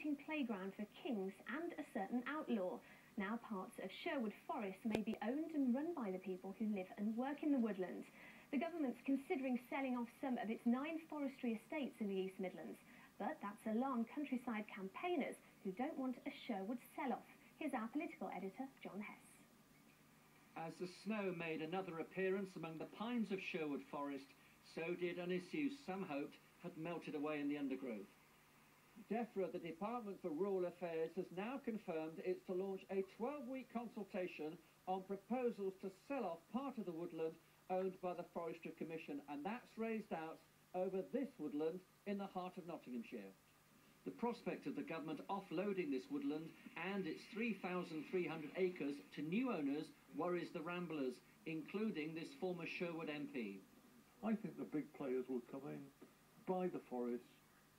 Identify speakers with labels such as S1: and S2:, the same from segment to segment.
S1: floating playground for kings and a certain outlaw. Now parts of Sherwood Forest may be owned and run by the people who live and work in the woodland. The government's considering selling off some of its 9 forestry estates in the East Midlands. But that's alarmed countryside campaigners who don't want a Sherwood sell-off. Here's our political editor, John Hess.
S2: As the snow made another appearance among the pines of Sherwood Forest, so did an issue some hoped had melted away in the undergrowth. DEFRA, the Department for Rural Affairs, has now confirmed it's to launch a 12-week consultation on proposals to sell off part of the woodland owned by the Forestry Commission, and that's raised doubts over this woodland in the heart of Nottinghamshire. The prospect of the government offloading this woodland and its 3,300 acres to new owners worries the ramblers, including this former Sherwood MP.
S3: I think the big players will come in, buy the forests,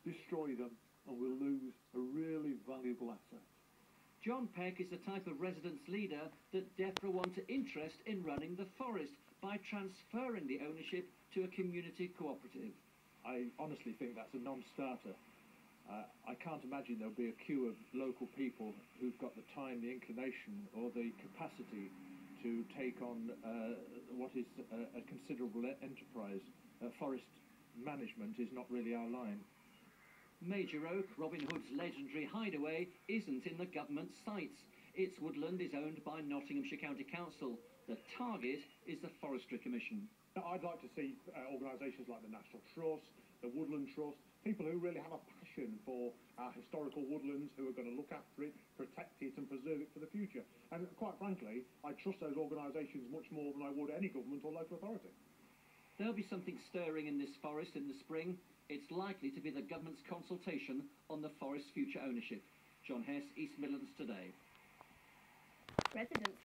S3: destroy them, and we'll lose a really valuable asset.
S2: John Peck is the type of residents' leader that DEFRA want to interest in running the forest by transferring the ownership to a community cooperative.
S4: I honestly think that's a non-starter. I can't imagine there'll be a queue of local people who've got the time, the inclination or the capacity to take on what is a considerable enterprise. Forest management is not really our line.
S2: Major Oak, Robin Hood's legendary hideaway, isn't in the government's sights. Its woodland is owned by Nottinghamshire County Council. The target is the Forestry Commission.
S5: I'd like to see organisations like the National Trust, the Woodland Trust, people who really have a passion for our historical woodlands, who are going to look after it, protect it and preserve it for the future. And quite frankly, I trust those organisations much more than I would any government or local authority.
S2: There'll be something stirring in this forest in the spring. It's likely to be the government's consultation on the forest's future ownership. John Hess, East Midlands Today.
S1: Residents